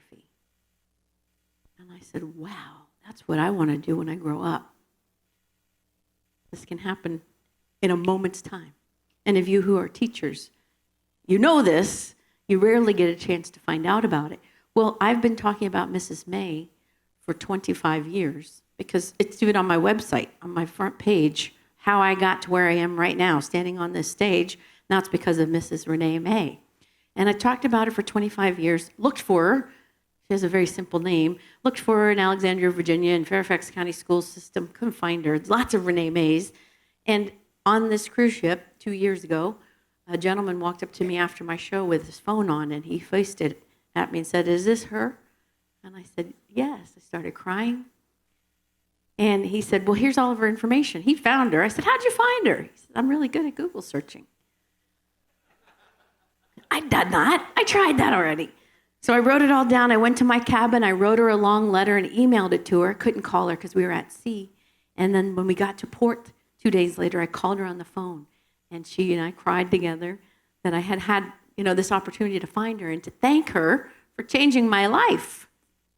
oceanography. And I said, wow, that's what I want to do when I grow up. This can happen in a moment's time. And of you who are teachers, you know this, you rarely get a chance to find out about it. Well, I've been talking about Mrs. May for 25 years because it's even on my website, on my front page, how I got to where I am right now, standing on this stage. And that's because of Mrs. Renee May. And I talked about her for 25 years, looked for her. She has a very simple name. Looked for her in Alexandria, Virginia, in Fairfax County school system. Couldn't find her. Lots of Renee Mays. And on this cruise ship 2 years ago, a gentleman walked up to me after my show with his phone on, and he faced it at me and said, "Is this her?" And I said, "Yes." I started crying. And he said, "Well, here's all of her information." He found her. I said, "How'd you find her?" He said, "I'm really good at Google searching." I did not. I tried that already. So I wrote it all down. I went to my cabin. I wrote her a long letter and emailed it to her. Couldn't call her because we were at sea. And then when we got to port 2 days later, I called her on the phone. And she and I cried together that I had this opportunity to find her and to thank her for changing my life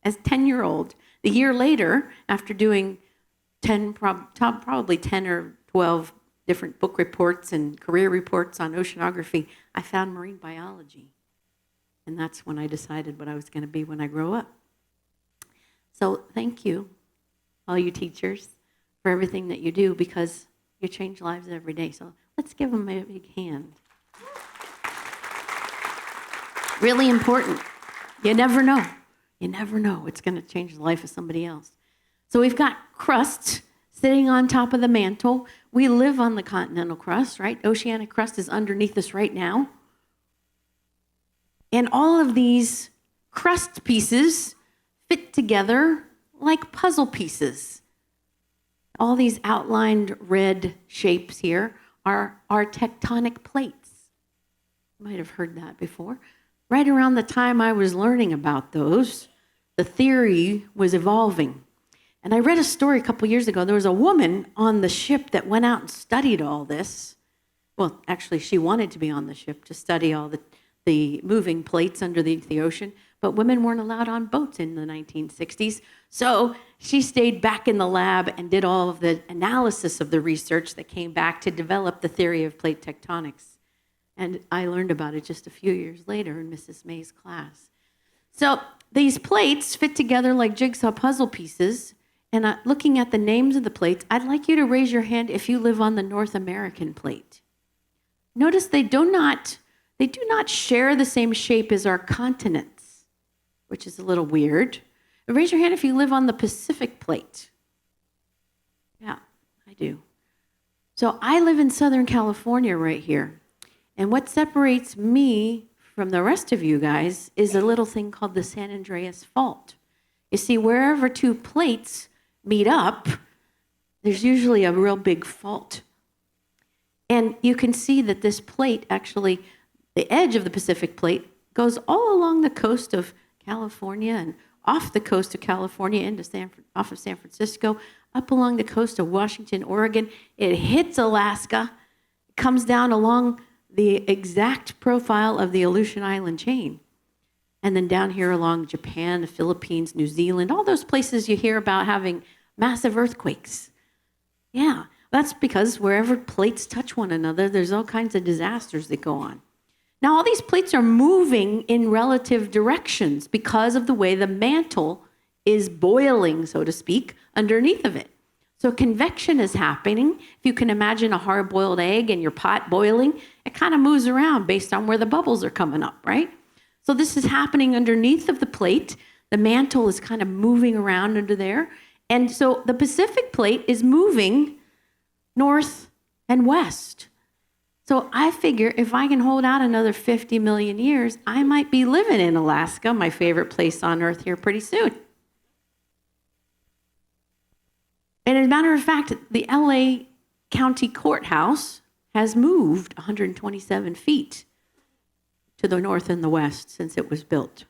as a 10-year-old. The year later, after doing probably 10 or 12 different book reports and career reports on oceanography, I found marine biology. And that's when I decided what I was going to be when I grow up. So thank you, all you teachers, for everything that you do, because you change lives every day. So let's give them a big hand. Really important. You never know. You never know. It's going to change the life of somebody else. So we've got crust sitting on top of the mantle. We live on the continental crust, right? Oceanic crust is underneath us right now. And all of these crust pieces fit together like puzzle pieces. All these outlined red shapes here are tectonic plates. You might have heard that before. Right around the time I was learning about those, the theory was evolving. And I read a story a couple years ago. There was a woman on the ship that went out and studied all this. Well, actually, she wanted to be on the ship to study all the moving plates underneath the ocean, but women weren't allowed on boats in the 1960s. So she stayed back in the lab and did all of the analysis of the research that came back to develop the theory of plate tectonics. And I learned about it just a few years later in Mrs. May's class. So these plates fit together like jigsaw puzzle pieces. And looking at the names of the plates, I'd like you to raise your hand if you live on the North American plate. Notice they do not share the same shape as our continents, which is a little weird. Raise your hand if you live on the Pacific plate. Yeah, I do. So I live in Southern California right here. And what separates me from the rest of you guys is a little thing called the San Andreas Fault. You see, wherever two plates meet up, there's usually a real big fault. And you can see that this plate actually, the edge of the Pacific plate goes all along the coast of California and off the coast of California into off of San Francisco, up along the coast of Washington, Oregon. It hits Alaska, comes down along the exact profile of the Aleutian Island chain. And then down here along Japan, the Philippines, New Zealand, all those places you hear about having massive earthquakes. Yeah, that's because wherever plates touch one another, there's all kinds of disasters that go on. Now, all these plates are moving in relative directions because of the way the mantle is boiling, so to speak, underneath of it. So convection is happening. If you can imagine a hard-boiled egg in your pot boiling, it kind of moves around based on where the bubbles are coming up, right? So this is happening underneath of the plate. The mantle is kind of moving around under there. And so the Pacific plate is moving north and west. So I figure if I can hold out another 50 million years, I might be living in Alaska, my favorite place on earth here, pretty soon. And as a matter of fact, the LA County Courthouse has moved 127 feet to the north and the west since it was built.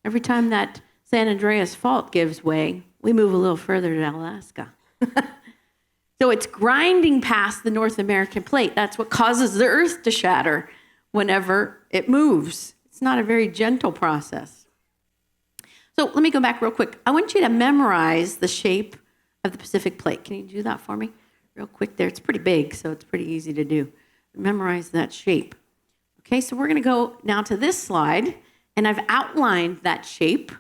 Every time that San Andreas Fault gives way, we move a little further to Alaska. So it's grinding past the North American plate. That's what causes the earth to shatter whenever it moves. It's not a very gentle process. So let me go back real quick. I want you to memorize the shape of the Pacific Plate. Can you do that for me real quick there? It's pretty big, so it's pretty easy to do. Memorize that shape. Okay, so we're going to go now to this slide, and I've outlined that shape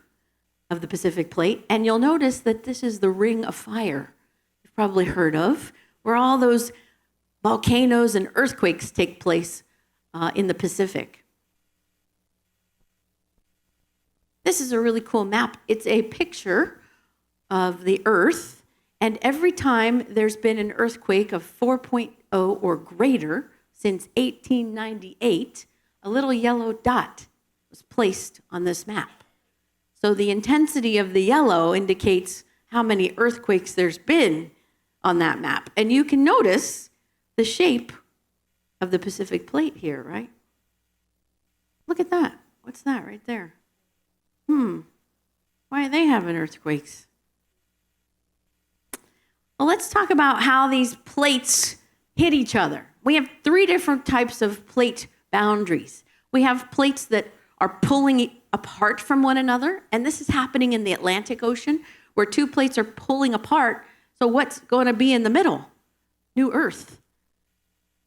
of the Pacific Plate, and you'll notice that this is the Ring of Fire you've probably heard of, where all those volcanoes and earthquakes take place in the Pacific. This is a really cool map. It's a picture of the Earth, and every time there's been an earthquake of 4.0 or greater since 1898, a little yellow dot was placed on this map. So the intensity of the yellow indicates how many earthquakes there's been on that map. And you can notice the shape of the Pacific Plate here, right? Look at that. What's that right there? Why are they having earthquakes? Well, let's talk about how these plates hit each other. We have 3 different types of plate boundaries. We have plates that are pulling apart from one another, and this is happening in the Atlantic Ocean, where 2 plates are pulling apart. So what's going to be in the middle? New Earth.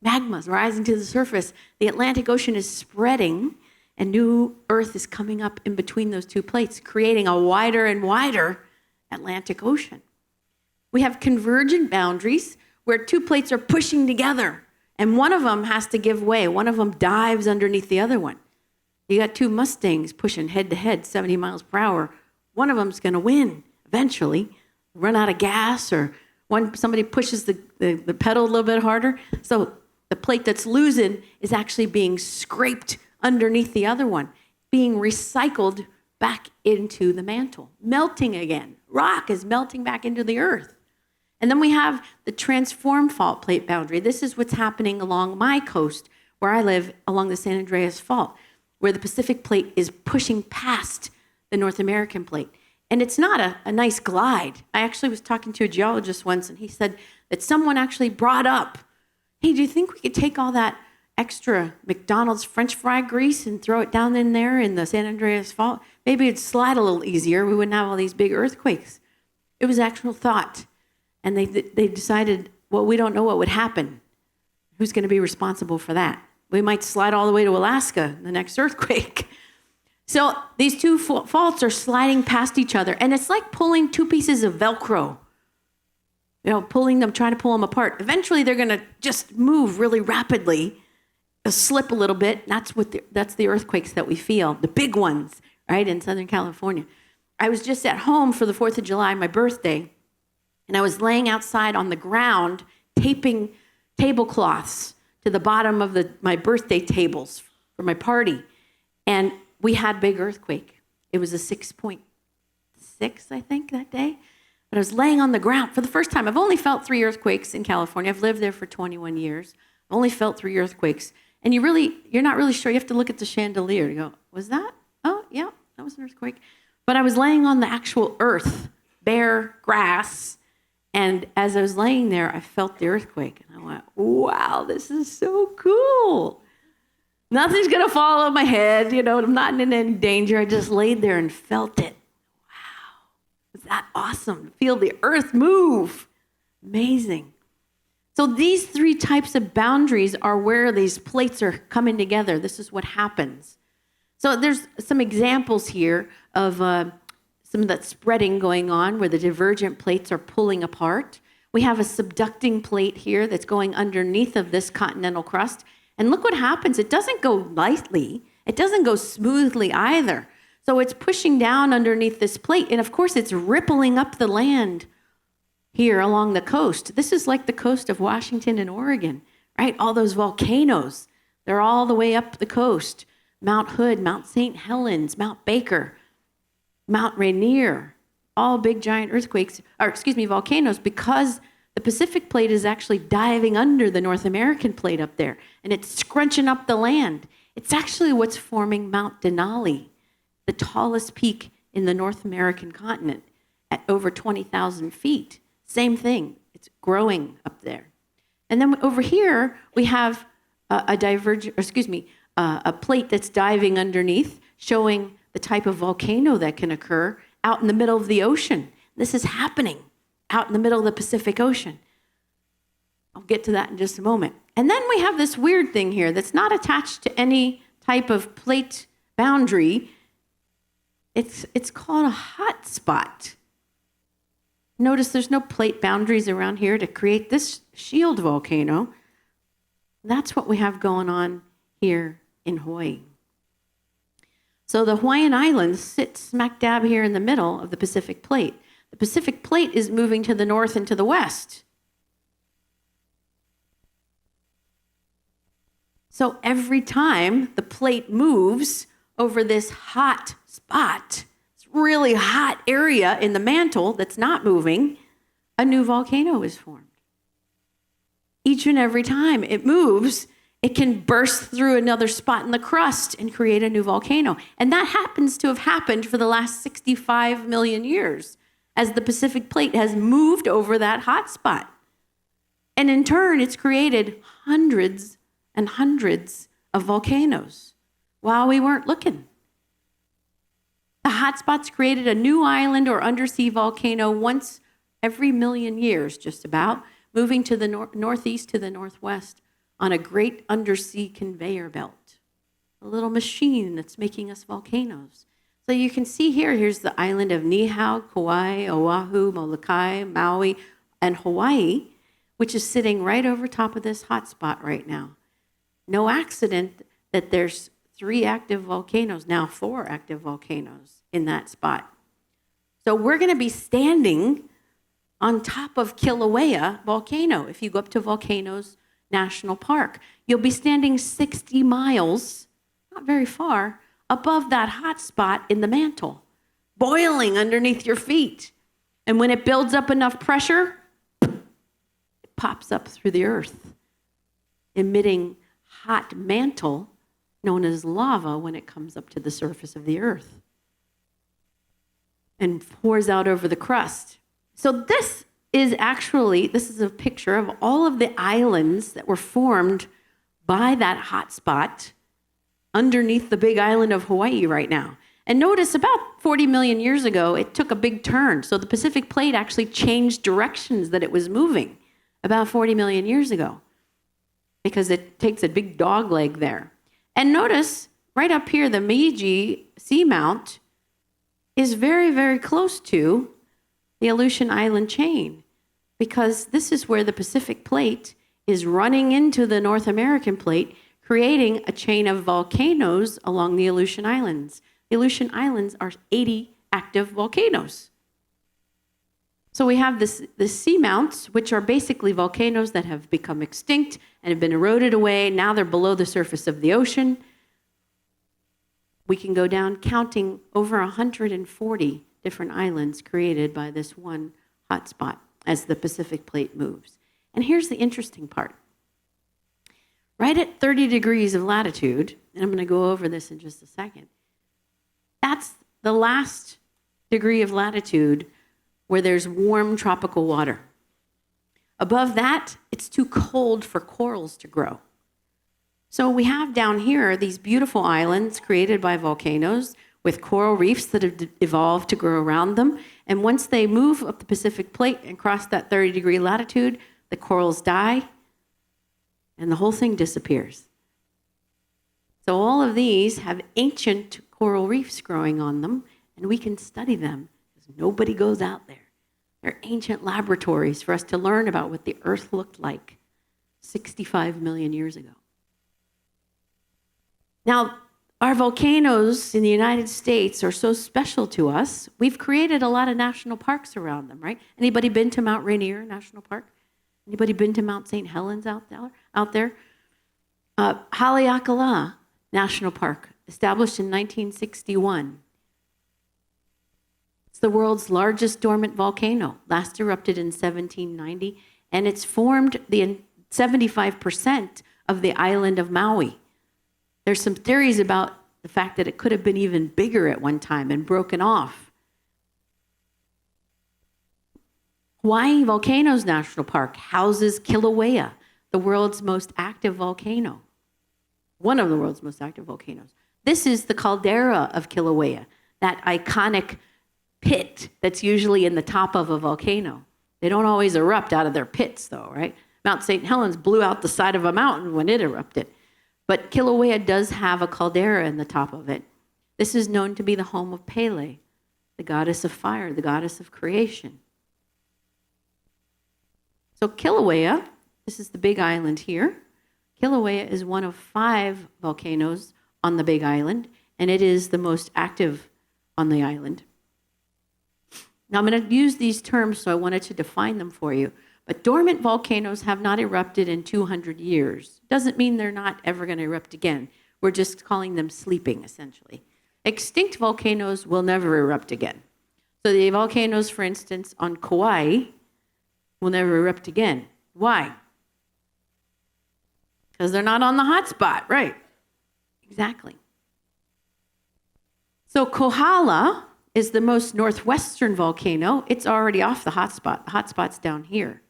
Magma's rising to the surface. The Atlantic Ocean is spreading, and new Earth is coming up in between those 2 plates, creating a wider and wider Atlantic Ocean. We have convergent boundaries where 2 plates are pushing together, and one of them has to give way. One of them dives underneath the other one. You got 2 Mustangs pushing head to head, 70 miles per hour. One of them's going to win eventually, run out of gas, or somebody pushes the pedal a little bit harder. So the plate that's losing is actually being scraped underneath the other one, being recycled back into the mantle, melting again. Rock is melting back into the earth. And then we have the transform fault plate boundary. This is what's happening along my coast, where I live, along the San Andreas Fault, where the Pacific Plate is pushing past the North American Plate. And it's not a nice glide. I actually was talking to a geologist once, and he said that someone actually brought up, hey, do you think we could take all that extra McDonald's French fry grease and throw it down in there in the San Andreas Fault? Maybe it'd slide a little easier. We wouldn't have all these big earthquakes. It was actual thought. And they decided, well, we don't know what would happen. Who's going to be responsible for that? We might slide all the way to Alaska in the next earthquake. So these 2 faults are sliding past each other, and it's like pulling 2 pieces of Velcro. Pulling them, trying to pull them apart. Eventually, they're going to just move really rapidly, slip a little bit. That's the earthquakes that we feel, the big ones, right, in Southern California. I was just at home for the 4th of July, my birthday, and I was laying outside on the ground, taping tablecloths to the bottom of my birthday tables for my party, and we had big earthquake. It was a 6.6, I think, that day. But I was laying on the ground for the first time. I've only felt 3 earthquakes in California. I've lived there for 21 years. I've only felt 3 earthquakes. And you're not really sure. You have to look at the chandelier. You go, was that? Oh, yeah, that was an earthquake. But I was laying on the actual earth, bare grass. And as I was laying there, I felt the earthquake. And I went, wow, this is so cool. Nothing's going to fall on my head. I'm not in any danger. I just laid there and felt it. Wow. Was that awesome to feel the earth move? Amazing. So these 3 types of boundaries are where these plates are coming together. This is what happens. So there's some examples here of some of that spreading going on where the divergent plates are pulling apart. We have a subducting plate here that's going underneath of this continental crust. And look what happens. It doesn't go lightly. It doesn't go smoothly either. So it's pushing down underneath this plate. And of course, it's rippling up the land here along the coast. This is like the coast of Washington and Oregon, right? All those volcanoes, they're all the way up the coast. Mount Hood, Mount St. Helens, Mount Baker, Mount Rainier, all big giant volcanoes, because the Pacific Plate is actually diving under the North American Plate up there, and it's scrunching up the land. It's actually what's forming Mount Denali, the tallest peak in the North American continent at over 20,000 feet. Same thing, it's growing up there. And then over here, we have a plate that's diving underneath, showing the type of volcano that can occur out in the middle of the ocean. This is happening out in the middle of the Pacific Ocean. I'll get to that in just a moment. And then we have this weird thing here that's not attached to any type of plate boundary. It's called a hot spot. Notice there's no plate boundaries around here to create this shield volcano. That's what we have going on here in Hawaii. So the Hawaiian Islands sit smack dab here in the middle of the Pacific Plate. The Pacific Plate is moving to the north and to the west. So every time the plate moves over this hot spot, this really hot area in the mantle that's not moving, a new volcano is formed. Each and every time it moves, it can burst through another spot in the crust and create a new volcano. And that happens to have happened for the last 65 million years as the Pacific Plate has moved over that hot spot. And in turn, it's created hundreds and hundreds of volcanoes while we weren't looking. The hotspots created a new island or undersea volcano once every million years, just about, moving to the northeast to the northwest on a great undersea conveyor belt, a little machine that's making us volcanoes. So you can see here's the island of Niihau, Kauai, Oahu, Molokai, Maui, and Hawaii, which is sitting right over top of this hotspot right now. No accident that there's 3 active volcanoes, now 4 active volcanoes in that spot. So we're going to be standing on top of Kilauea volcano. If you go up to Volcanoes National Park, you'll be standing 60 miles, not very far, above that hot spot in the mantle, boiling underneath your feet. And when it builds up enough pressure, it pops up through the earth, emitting hot mantle known as lava when it comes up to the surface of the earth and pours out over the crust. So this is a picture of all of the islands that were formed by that hot spot underneath the big island of Hawaii right now. And notice about 40 million years ago, it took a big turn. So the Pacific Plate actually changed directions that it was moving about 40 million years ago because it takes a big dog leg there. And notice right up here, the Meiji Seamount is very, very close to the Aleutian Island chain because this is where the Pacific Plate is running into the North American Plate, creating a chain of volcanoes along the Aleutian Islands. The Aleutian Islands are 80 active volcanoes. So we have the seamounts, which are basically volcanoes that have become extinct and have been eroded away. Now they're below the surface of the ocean. We can go down counting over 140 different islands created by this one hotspot as the Pacific Plate moves. And here's the interesting part. Right at 30 degrees of latitude, and I'm going to go over this in just a second, that's the last degree of latitude where there's warm tropical water. Above that, it's too cold for corals to grow. So we have down here these beautiful islands created by volcanoes with coral reefs that have evolved to grow around them. And once they move up the Pacific Plate and cross that 30-degree latitude, the corals die and the whole thing disappears. So all of these have ancient coral reefs growing on them, and we can study them because nobody goes out there. They're ancient laboratories for us to learn about what the Earth looked like 65 million years ago. Now, our volcanoes in the United States are so special to us. We've created a lot of national parks around them, right? Anybody been to Mount Rainier National Park? Anybody been to Mount St. Helens out there? Haleakala National Park, established in 1961. It's the world's largest dormant volcano, last erupted in 1790, and it's formed the 75% of the island of Maui. There's some theories about the fact that it could have been even bigger at one time and broken off. Hawaii Volcanoes National Park houses Kilauea, the world's most active volcano. One of the world's most active volcanoes. This is the caldera of Kilauea, that iconic pit that's usually in the top of a volcano. They don't always erupt out of their pits, though, right? Mount St. Helens blew out the side of a mountain when it erupted. But Kilauea does have a caldera in the top of it. This is known to be the home of Pele, the goddess of fire, the goddess of creation. So Kilauea, this is the big island here. Kilauea is one of 5 volcanoes on the big island, and it is the most active on the island. Now, I'm going to use these terms, so I wanted to define them for you. But dormant volcanoes have not erupted in 200 years. Doesn't mean they're not ever going to erupt again. We're just calling them sleeping, essentially. Extinct volcanoes will never erupt again. So the volcanoes, for instance, on Kauai will never erupt again. Why? Because they're not on the hot spot, right? Exactly. So Kohala is the most northwestern volcano. It's already off the hotspot. The hotspot's down here.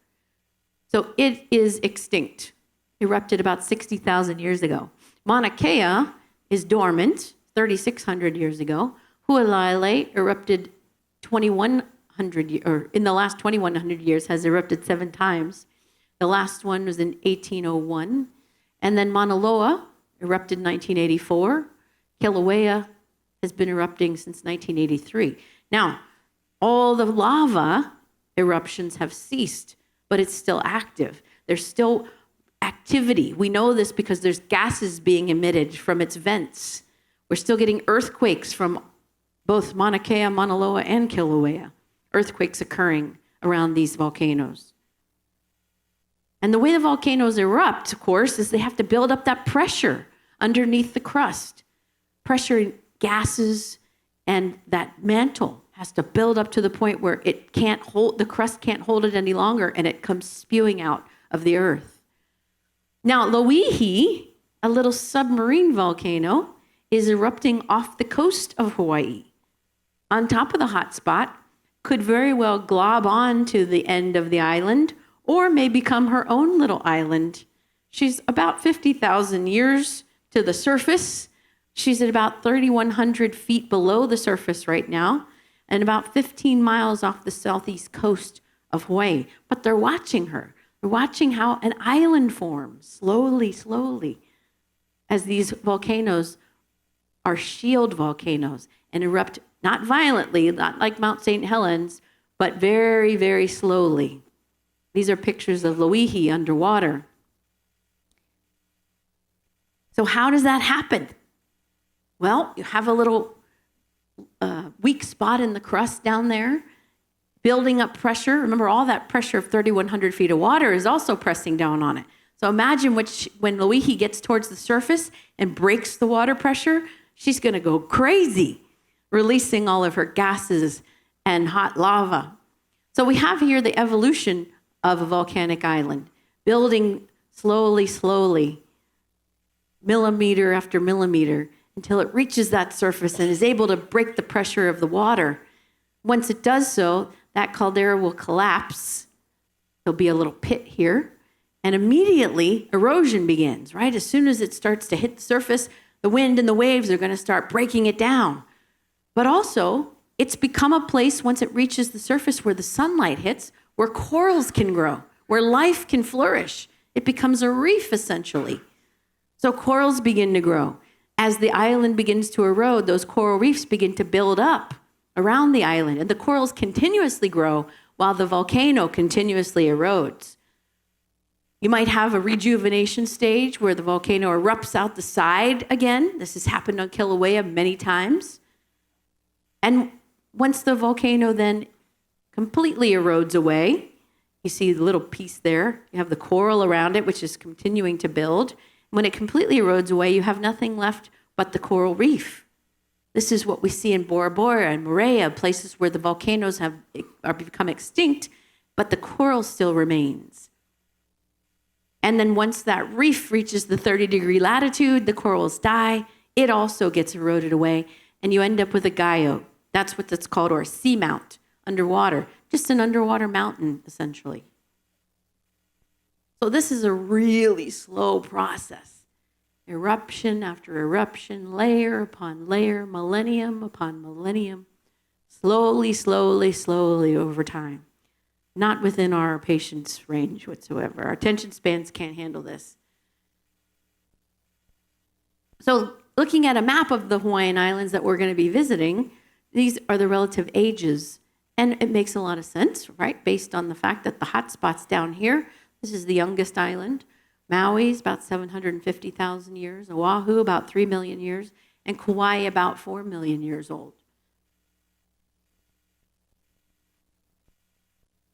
So it is extinct, erupted about 60,000 years ago. Mauna Kea is dormant, 3,600 years ago. Hualai'ai erupted 2,100, or in the last 2,100 years has erupted 7 times. The last one was in 1801. And then Mauna Loa erupted in 1984. Kilauea has been erupting since 1983. Now, all the lava eruptions have ceased, but it's still active. There's still activity. We know this because there's gases being emitted from its vents. We're still getting earthquakes from both Mauna Kea, Mauna Loa, and Kilauea. Earthquakes occurring around these volcanoes. And the way the volcanoes erupt, of course, is they have to build up that pressure underneath the crust. Pressure, gases, and that mantle has to build up to the point where it can't hold, the crust can't hold it any longer, and it comes spewing out of the earth. Now, Loihi, a little submarine volcano, is erupting off the coast of Hawaii. On top of the hot spot, could very well glob on to the end of the island, or may become her own little island. She's about 50,000 years to the surface. She's at about 3,100 feet below the surface right now, and about 15 miles off the southeast coast of Hawaii. But they're watching her. They're watching how an island forms slowly, slowly, as these volcanoes are shield volcanoes and erupt not violently, not like Mount St. Helens, but very, very slowly. These are pictures of Loihi underwater. So how does that happen? Well, you have a little weak spot in the crust down there, building up pressure. Remember, all that pressure of 3,100 feet of water is also pressing down on it. So imagine when Loihi gets towards the surface and breaks the water pressure, she's going to go crazy, releasing all of her gases and hot lava. So we have here the evolution of a volcanic island, building slowly, slowly, millimeter after millimeter, until it reaches that surface and is able to break the pressure of the water. Once it does so, that caldera will collapse. There'll be a little pit here, and immediately erosion begins, right? As soon as it starts to hit the surface, the wind and the waves are going to start breaking it down. But also, it's become a place, once it reaches the surface where the sunlight hits, where corals can grow, where life can flourish. It becomes a reef, essentially. So corals begin to grow. As the island begins to erode, those coral reefs begin to build up around the island, and the corals continuously grow while the volcano continuously erodes. You might have a rejuvenation stage where the volcano erupts out the side again. This has happened on Kilauea many times. And once the volcano then completely erodes away, you see the little piece there. You have the coral around it, which is continuing to build. When it completely erodes away, you have nothing left but the coral reef. This is what we see in Bora Bora and Moorea, places where the volcanoes are become extinct, but the coral still remains. And then once that reef reaches the 30-degree latitude, the corals die. It also gets eroded away, and you end up with a guyot. That's what it's called, or a seamount underwater. Just an underwater mountain, essentially. So this is a really slow process. eruption after eruption, layer upon layer, millennium upon millennium, slowly, slowly, slowly over time. Not within our patience range whatsoever. Our attention spans can't handle this. So looking at a map of the Hawaiian Islands that we're going to be visiting, these are the relative ages. And it makes a lot of sense, right? Based on the fact that the hot spot's down here. This is the youngest island. Maui's about 750,000 years. Oahu about 3 million years. And Kauai about 4 million years old.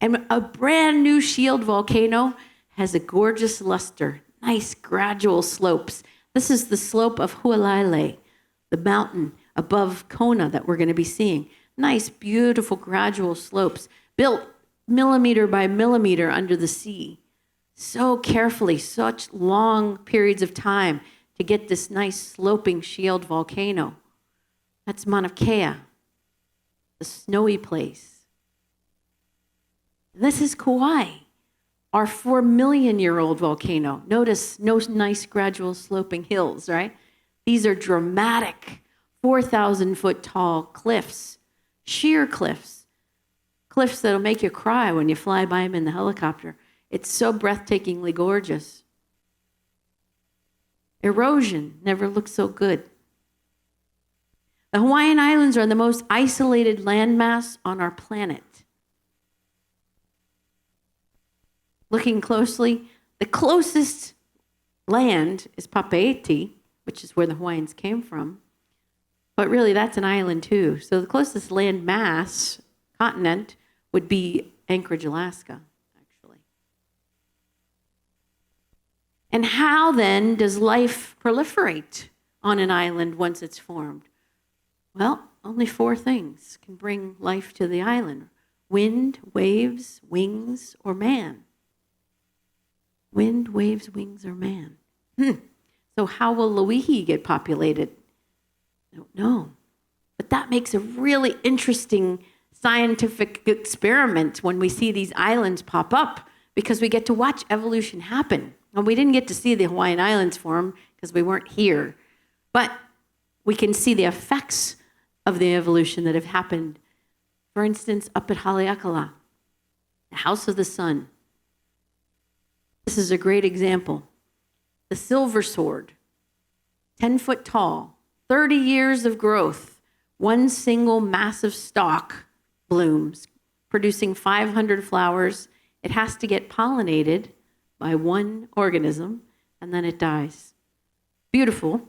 And a brand new shield volcano has a gorgeous luster, nice gradual slopes. This is the slope of Hualai'lei, the mountain above Kona that we're going to be seeing. Nice, beautiful, gradual slopes built millimeter by millimeter under the sea. So carefully, such long periods of time to get this nice sloping shield volcano. That's Mauna Kea, the snowy place. This is Kauai, our 4 million year old volcano. Notice no nice gradual sloping hills, right? These are dramatic 4,000 foot tall cliffs, sheer cliffs that'll make you cry when you fly by them in the helicopter. It's so breathtakingly gorgeous. Erosion never looked so good. The Hawaiian Islands are the most isolated landmass on our planet. Looking closely, the closest land is Papeete, which is where the Hawaiians came from. But really, that's an island too. So the closest land mass, continent, would be Anchorage, Alaska, actually. And how then does life proliferate on an island once it's formed? Well, only 4 things can bring life to the island: wind, waves, wings, or man. Wind, waves, wings, or man. So how will Loihi get populated? I don't know. But that makes a really interesting scientific experiment when we see these islands pop up, because we get to watch evolution happen. And we didn't get to see the Hawaiian Islands form because we weren't here. But we can see the effects of the evolution that have happened. For instance, up at Haleakala, the House of the Sun. This is a great example. The silver sword, 10 foot tall, 30 years of growth, one single massive stalk blooms, producing 500 flowers. It has to get pollinated by one organism, and then it dies. Beautiful.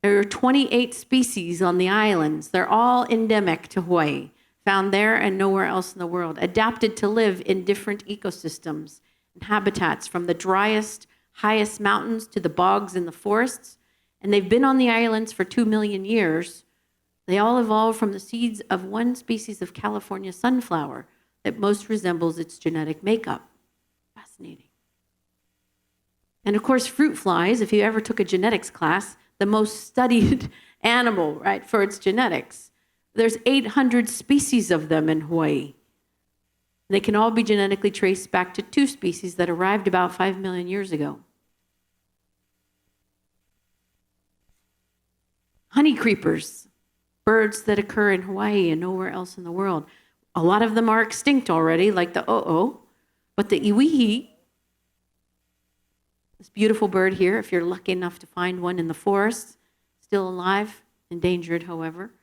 There are 28 species on the islands. They're all endemic to Hawaii, found there and nowhere else in the world, adapted to live in different ecosystems and habitats, from the driest, highest mountains to the bogs and the forests. And they've been on the islands for 2 million years. They all evolved from the seeds of one species of California sunflower that most resembles its genetic makeup. Fascinating. And of course, fruit flies, if you ever took a genetics class, the most studied animal, right, for its genetics. There's 800 species of them in Hawaii. They can all be genetically traced back to 2 species that arrived about 5 million years ago. Honey creepers, birds that occur in Hawaii and nowhere else in the world. A lot of them are extinct already, like the o'o, but the iwihi, this beautiful bird here, if you're lucky enough to find one in the forest, still alive, endangered, however,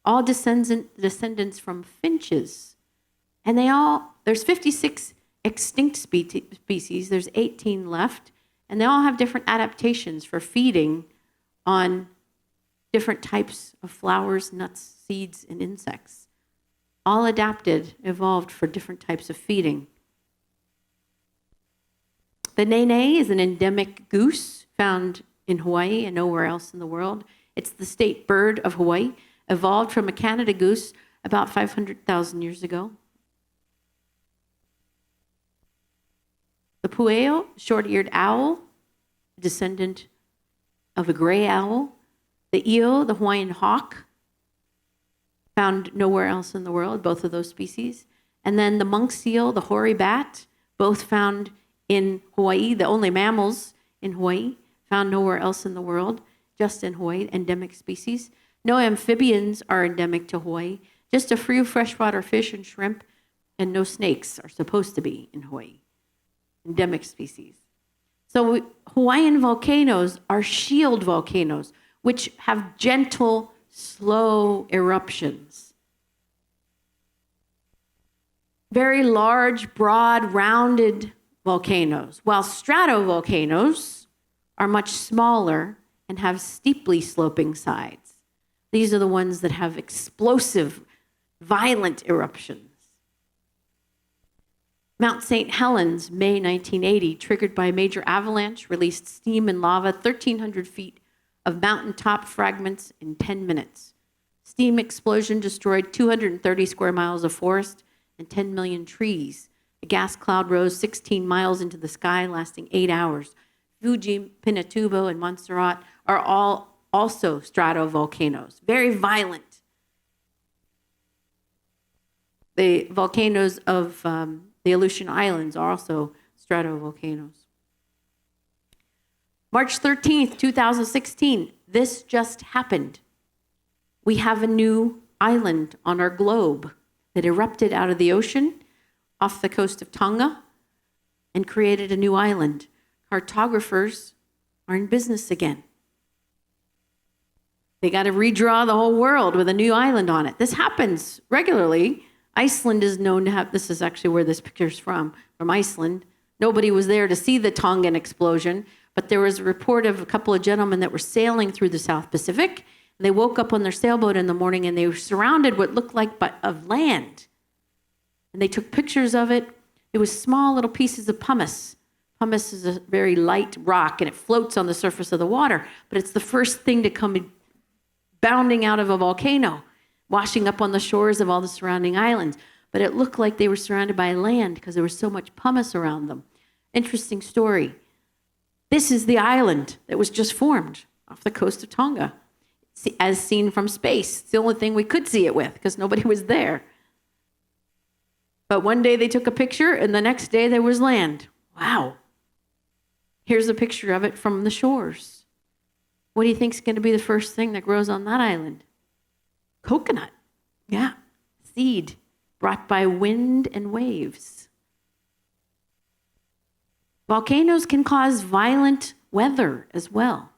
all descendants from finches. And there's 56 extinct species, there's 18 left, and they all have different adaptations for feeding on different types of flowers, nuts, seeds, and insects. All adapted, evolved for different types of feeding. The nene is an endemic goose found in Hawaii and nowhere else in the world. It's the state bird of Hawaii, evolved from a Canada goose about 500,000 years ago. The pueo, short-eared owl, descendant of a gray owl. The io, the Hawaiian hawk, found nowhere else in the world, both of those species. And then the monk seal, the hoary bat, both found in Hawaii, the only mammals in Hawaii, found nowhere else in the world, just in Hawaii, endemic species. No amphibians are endemic to Hawaii. Just a few freshwater fish and shrimp, and no snakes are supposed to be in Hawaii. Endemic species. So Hawaiian volcanoes are shield volcanoes, which have gentle, slow eruptions. Very large, broad, rounded volcanoes, while stratovolcanoes are much smaller and have steeply sloping sides. These are the ones that have explosive, violent eruptions. Mount St. Helens, May 1980, triggered by a major avalanche, released steam and lava, 1,300 feet of mountaintop fragments in 10 minutes. Steam explosion destroyed 230 square miles of forest and 10 million trees. A gas cloud rose 16 miles into the sky, lasting 8 hours. Fuji, Pinatubo, and Montserrat are all also stratovolcanoes, very violent. The volcanoes of the Aleutian Islands are also stratovolcanoes. March 13th, 2016, this just happened. We have a new island on our globe that erupted out of the ocean off the coast of Tonga and created a new island. Cartographers are in business again. They got to redraw the whole world with a new island on it. This happens regularly. Iceland is known to have, this is actually where this picture's from Iceland. Nobody was there to see the Tongan explosion, but there was a report of a couple of gentlemen that were sailing through the South Pacific. And they woke up on their sailboat in the morning and they were surrounded what looked like of land. And they took pictures of it. It was small little pieces of pumice. Pumice is a very light rock and it floats on the surface of the water, but it's the first thing to come bounding out of a volcano, washing up on the shores of all the surrounding islands. But it looked like they were surrounded by land because there was so much pumice around them. Interesting story. This is the island that was just formed off the coast of Tonga, as seen from space. It's the only thing we could see it with because nobody was there. But one day they took a picture and the next day there was land. Wow. Here's a picture of it from the shores. What do you think is going to be the first thing that grows on that island? Coconut. Yeah. Seed brought by wind and waves. Volcanoes can cause violent weather as well.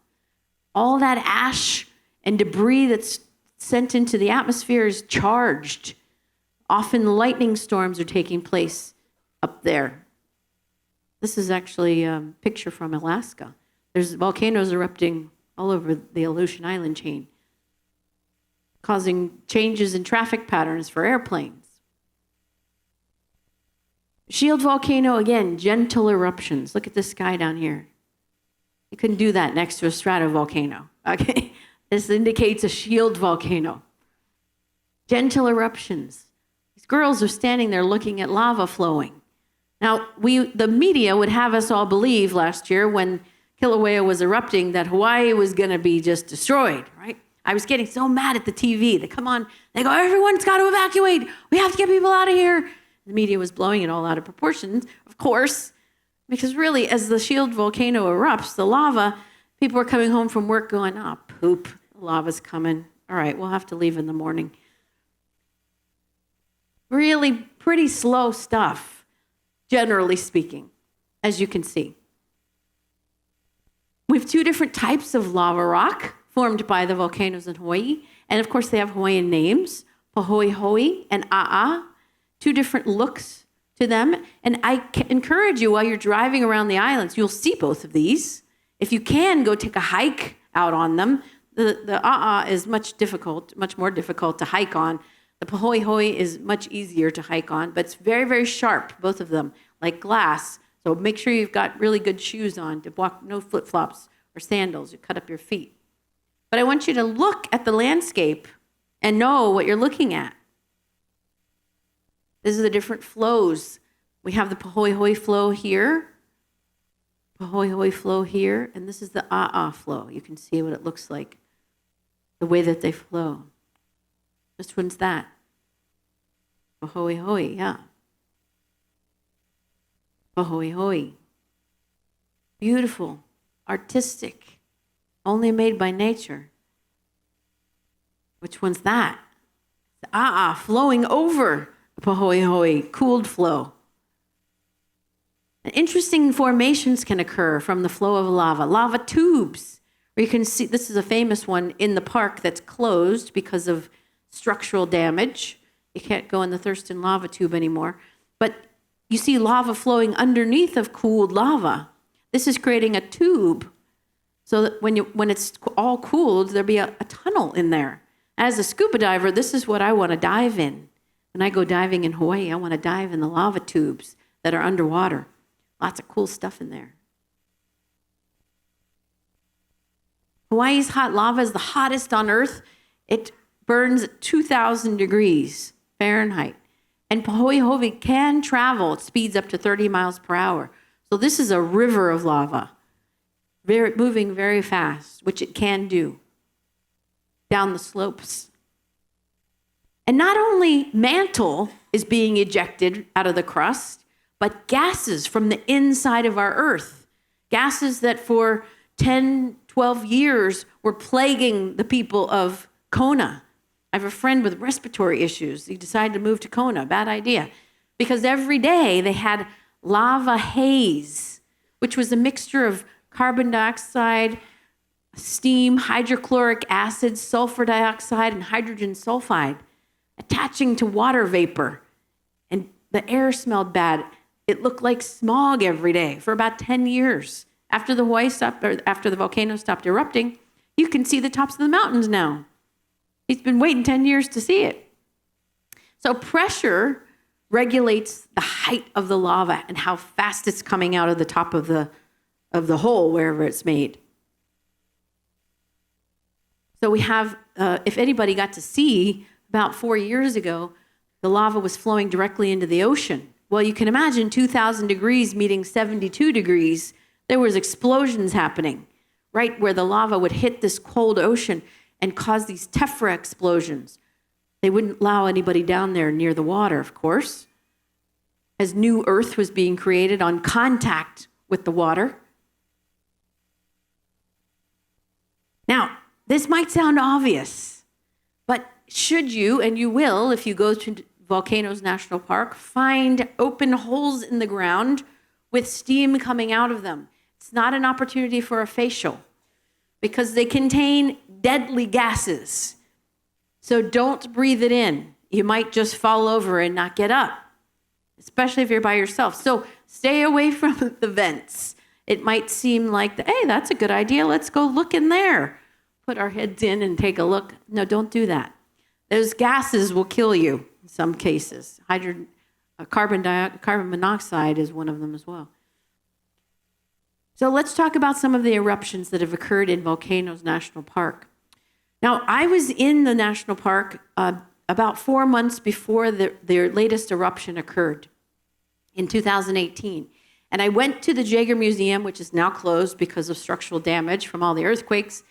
All that ash and debris that's sent into the atmosphere is charged. Often lightning storms are taking place up there. This is actually a picture from Alaska. There's volcanoes erupting all over the Aleutian Island chain, causing changes in traffic patterns for airplanes. Shield volcano, again, gentle eruptions. Look at this guy down here. You couldn't do that next to a stratovolcano, okay? This indicates a shield volcano. Gentle eruptions. These girls are standing there looking at lava flowing. Now, the media would have us all believe last year when Kilauea was erupting that Hawaii was going to be just destroyed, right? I was getting so mad at the TV. They come on, they go, everyone's got to evacuate. We have to get people out of here. The media was blowing it all out of proportions, of course, because really, as the shield volcano erupts, the lava, people are coming home from work going, oh, poop, the lava's coming. All right, we'll have to leave in the morning. Really pretty slow stuff, generally speaking, as you can see. We have two different types of lava rock formed by the volcanoes in Hawaii. And of course, they have Hawaiian names, Pahoehoe and A'a. Two different looks to them. And I encourage you, while you're driving around the islands, you'll see both of these. If you can, go take a hike out on them. The A'a is much more difficult to hike on. The Pahoehoe is much easier to hike on, but it's very, very sharp, both of them, like glass. So make sure you've got really good shoes on to walk, no flip-flops or sandals. You cut up your feet. But I want you to look at the landscape and know what you're looking at. This is the different flows. We have the Pahoehoe flow here, Pahoehoe flow here, and this is the A'a flow. You can see what it looks like, the way that they flow. Which one's that? Pahoehoe, yeah. Pahoehoe. Beautiful. artistic, only made by nature. Which one's that? Flowing over Pahoehoe, cooled flow. And interesting formations can occur from the flow of lava. Lava tubes, where you can see, this is a famous one in the park that's closed because of structural damage. You can't go in the Thurston lava tube anymore. But you see lava flowing underneath of cooled lava. This is creating a tube so that when it's all cooled, there'll be a tunnel in there. As a scuba diver, this is what I want to dive in. When I go diving in Hawaii, I want to dive in the lava tubes that are underwater. Lots of cool stuff in there. Hawaii's hot lava is the hottest on Earth. It burns at 2,000 degrees Fahrenheit. And Pahoehoe can travel at speeds up to 30 miles per hour. So this is a river of lava, moving very fast, which it can do down the slopes. And not only mantle is being ejected out of the crust, but gases from the inside of our Earth. Gases that for 10, 12 years were plaguing the people of Kona. I have a friend with respiratory issues. He decided to move to Kona. Bad idea. Because every day they had lava haze, which was a mixture of carbon dioxide, steam, hydrochloric acid, sulfur dioxide, and hydrogen sulfide attaching to water vapor. And the air smelled bad. It looked like smog every day for about 10 years. After the volcano stopped erupting, you can see the tops of the mountains now. He's been waiting 10 years to see it. So pressure regulates the height of the lava and how fast it's coming out of the top of the hole, wherever it's made. So we have, if anybody got to see, about 4 years ago, the lava was flowing directly into the ocean. Well, you can imagine 2,000 degrees meeting 72 degrees. There was explosions happening right where the lava would hit this cold ocean and cause these tephra explosions. They wouldn't allow anybody down there near the water, of course, as new earth was being created on contact with the water. Now, this might sound obvious, but should you, and you will if you go to Volcanoes National Park, find open holes in the ground with steam coming out of them. It's not an opportunity for a facial because they contain deadly gases. So don't breathe it in. You might just fall over and not get up, especially if you're by yourself. So stay away from the vents. It might seem like, hey, that's a good idea. Let's go look in there. Put our heads in and take a look. No, don't do that. Those gases will kill you in some cases. Carbon monoxide is one of them as well. So let's talk about some of the eruptions that have occurred in Volcanoes National Park. Now, I was in the national park about 4 months before their latest eruption occurred in 2018. And I went to the Jaeger Museum, which is now closed because of structural damage from all the earthquakes.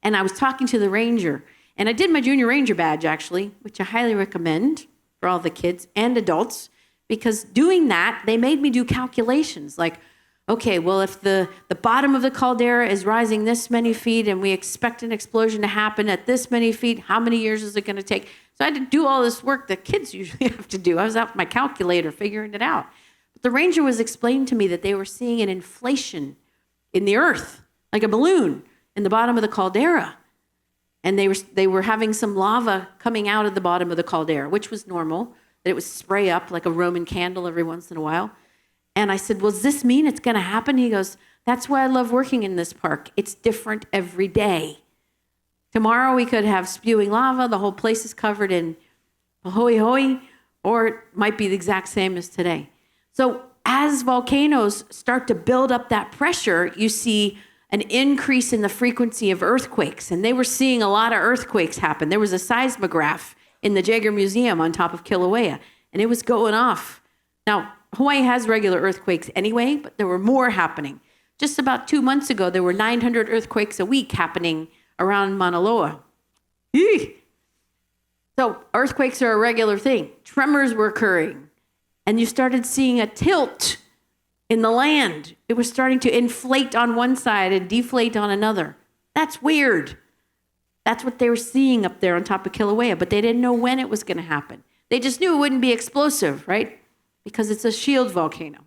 And I was talking to the ranger. And I did my junior ranger badge, actually, which I highly recommend for all the kids and adults. Because doing that, they made me do calculations like, okay, well, if the bottom of the caldera is rising this many feet and we expect an explosion to happen at this many feet, how many years is it going to take? So I had to do all this work that kids usually have to do. I was out with my calculator figuring it out. But the ranger was explaining to me that they were seeing an inflation in the earth, like a balloon in the bottom of the caldera. And they were having some lava coming out of the bottom of the caldera, which was normal, that it would spray up like a Roman candle every once in a while. And I said, well, does this mean it's going to happen? He goes, that's why I love working in this park. It's different every day. Tomorrow we could have spewing lava. The whole place is covered in pahoehoe, or it might be the exact same as today. So as volcanoes start to build up that pressure, you see an increase in the frequency of earthquakes. And they were seeing a lot of earthquakes happen. There was a seismograph in the Jaeger Museum on top of Kilauea, and it was going off. Now, Hawaii has regular earthquakes anyway, but there were more happening. Just about 2 months ago, there were 900 earthquakes a week happening around Mauna Loa. Eek. So earthquakes are a regular thing. Tremors were occurring. And you started seeing a tilt in the land. It was starting to inflate on one side and deflate on another. That's weird. That's what they were seeing up there on top of Kilauea, but they didn't know when it was going to happen. They just knew it wouldn't be explosive, right? Because it's a shield volcano.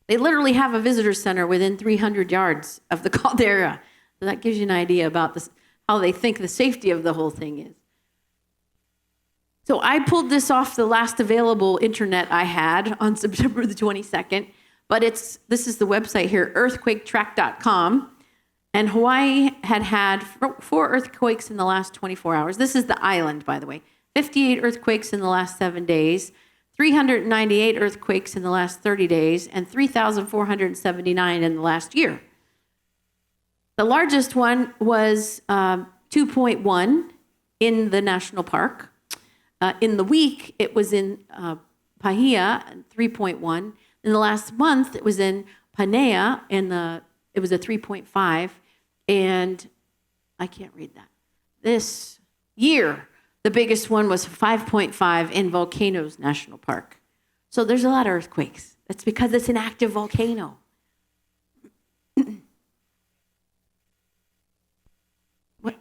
They literally have a visitor center within 300 yards of the caldera. So that gives you an idea about this, how they think the safety of the whole thing is. So I pulled this off the last available internet I had on September the 22nd, but this is the website here, earthquaketrack.com. And Hawaii had 4 earthquakes in the last 24 hours. This is the island, by the way. 58 earthquakes in the last 7 days, 398 earthquakes in the last 30 days, and 3,479 in the last year. The largest one was 2.1 in the national park. In the week, it was in Pahia, 3.1. In the last month, it was in Panea, it was a 3.5. And I can't read that. This year, the biggest one was 5.5 in Volcanoes National Park. So there's a lot of earthquakes. That's because it's an active volcano. What?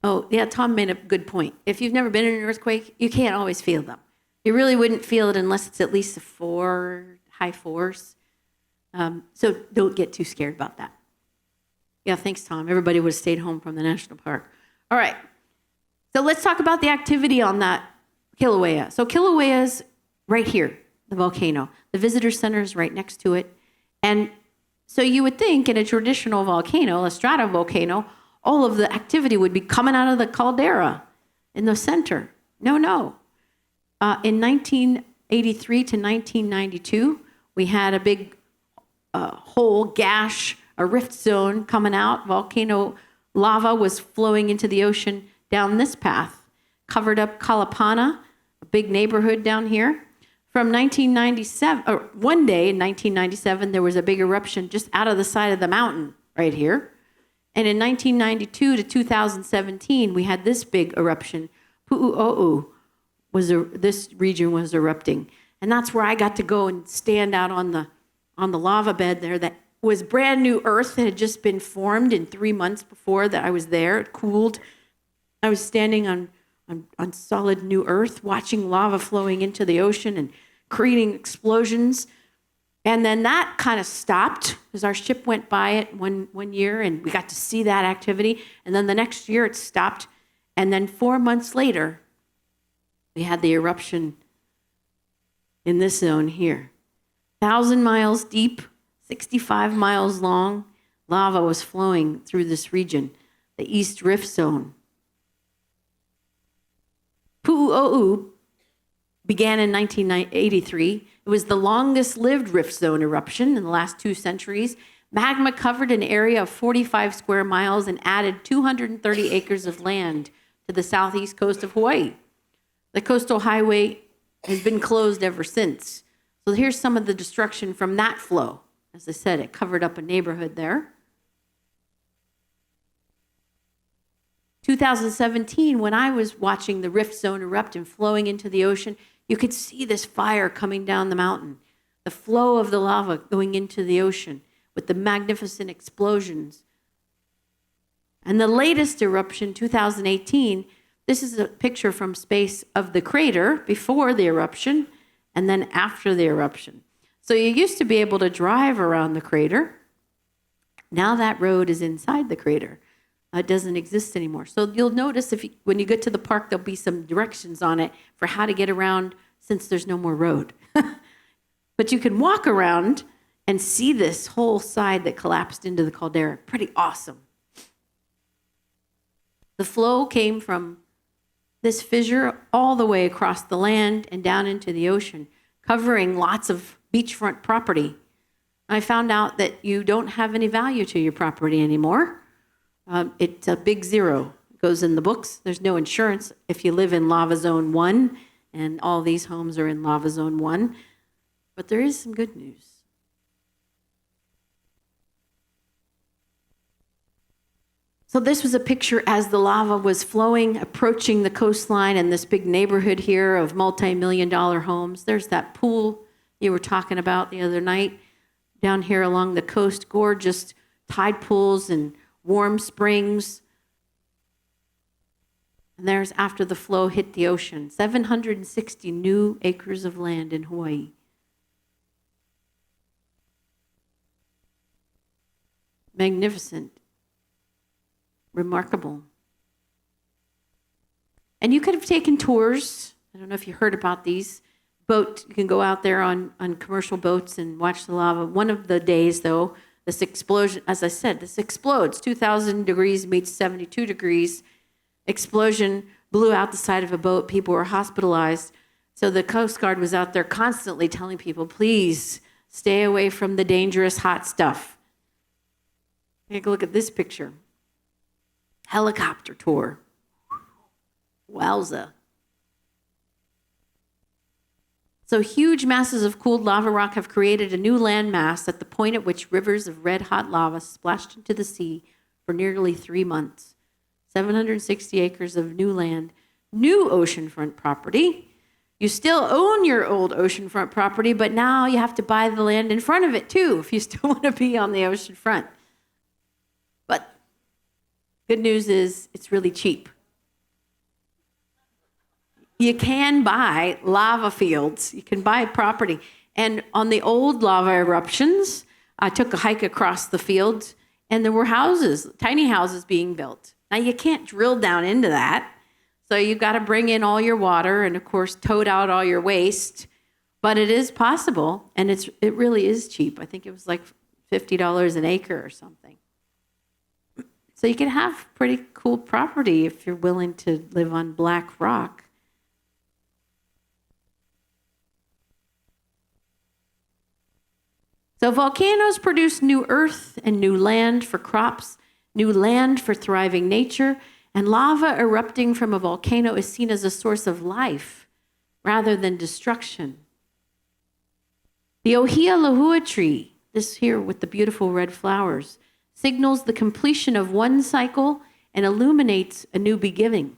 Oh, yeah, Tom made a good point. If you've never been in an earthquake, you can't always feel them. You really wouldn't feel it unless it's at least a 4, high 4s. So don't get too scared about that. Yeah, thanks, Tom. Everybody would have stayed home from the national park. All right. So let's talk about the activity on that Kilauea. So Kilauea's right here, the volcano. The visitor center is right next to it. And so you would think in a traditional volcano, a stratovolcano, all of the activity would be coming out of the caldera in the center. No. In 1983 to 1992, we had a big hole, gash, a rift zone coming out. Volcano lava was flowing into the ocean down this path, covered up Kalapana, a big neighborhood down here. From 1997, or one day in 1997, there was a big eruption just out of the side of the mountain right here. And in 1992 to 2017, we had this big eruption. Pu'u'o'u this region was erupting. And that's where I got to go and stand out on the lava bed there that was brand new earth that had just been formed in 3 months before that I was there. It cooled. I was standing on solid new earth, watching lava flowing into the ocean and creating explosions. And then that kind of stopped because our ship went by it one year and we got to see that activity. And then the next year it stopped. And then 4 months later, we had the eruption in this zone here. 1,000 miles deep, 65 miles long, lava was flowing through this region, the East Rift Zone. Pu'u'o'u began in 1983. It was the longest lived rift zone eruption in the last 2 centuries. Magma covered an area of 45 square miles and added 230 acres of land to the southeast coast of Hawaii. The coastal highway has been closed ever since. So here's some of the destruction from that flow. As I said, it covered up a neighborhood there. 2017, when I was watching the rift zone erupt and flowing into the ocean, you could see this fire coming down the mountain, the flow of the lava going into the ocean with the magnificent explosions. And the latest eruption, 2018, this is a picture from space of the crater before the eruption and then after the eruption. So you used to be able to drive around the crater. Now that road is inside the crater. It doesn't exist anymore. So you'll notice when you get to the park, there'll be some directions on it for how to get around since there's no more road. But you can walk around and see this whole side that collapsed into the caldera. Pretty awesome. The flow came from this fissure all the way across the land and down into the ocean, covering lots of beachfront property. I found out that you don't have any value to your property anymore. It's a big zero. It goes in the books. There's no insurance if you live in Lava Zone 1, and all these homes are in Lava Zone 1. But there is some good news. So this was a picture as the lava was flowing, approaching the coastline and this big neighborhood here of multi-million-dollar homes. There's that pool you were talking about the other night down here along the coast. Gorgeous tide pools and warm springs. And there's after the flow hit the ocean. 760 new acres of land in Hawaii. Magnificent. Remarkable. And you could have taken tours. I don't know if you heard about these. You can go out there on commercial boats and watch the lava. One of the days, though, this explosion, as I said, this explodes. 2,000 degrees meets 72 degrees. Explosion blew out the side of a boat. People were hospitalized. So the Coast Guard was out there constantly telling people, please stay away from the dangerous hot stuff. Take a look at this picture. Helicopter tour. Wowza. So huge masses of cooled lava rock have created a new landmass at the point at which rivers of red-hot lava splashed into the sea for nearly 3 months. 760 acres of new land, new oceanfront property. You still own your old oceanfront property, but now you have to buy the land in front of it too if you still want to be on the oceanfront. But good news is it's really cheap. You can buy lava fields. You can buy property. And on the old lava eruptions, I took a hike across the fields, and there were houses, tiny houses being built. Now, you can't drill down into that. So you've got to bring in all your water and, of course, tote out all your waste. But it is possible, and it really is cheap. I think it was like $50 an acre or something. So you can have pretty cool property if you're willing to live on black rock. So volcanoes produce new earth and new land for crops, new land for thriving nature, and lava erupting from a volcano is seen as a source of life rather than destruction. The Ohia lahua tree, this here with the beautiful red flowers, signals the completion of one cycle and illuminates a new beginning.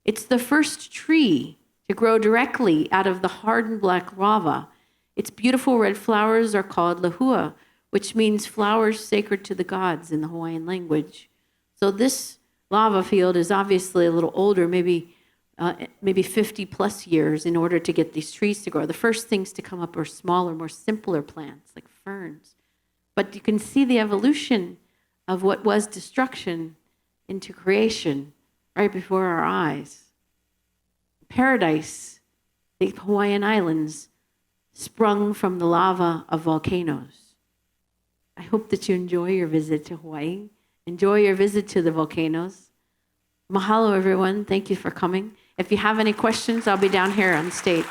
It's the first tree to grow directly out of the hardened black lava. Its beautiful red flowers are called lahua, which means flowers sacred to the gods in the Hawaiian language. So this lava field is obviously a little older, maybe 50 plus years in order to get these trees to grow. The first things to come up are smaller, more simpler plants like ferns. But you can see the evolution of what was destruction into creation right before our eyes. Paradise, the Hawaiian Islands, sprung from the lava of volcanoes. I hope that you enjoy your visit to Hawaii. Enjoy your visit to the volcanoes. Mahalo, everyone. Thank you for coming. If you have any questions, I'll be down here on stage.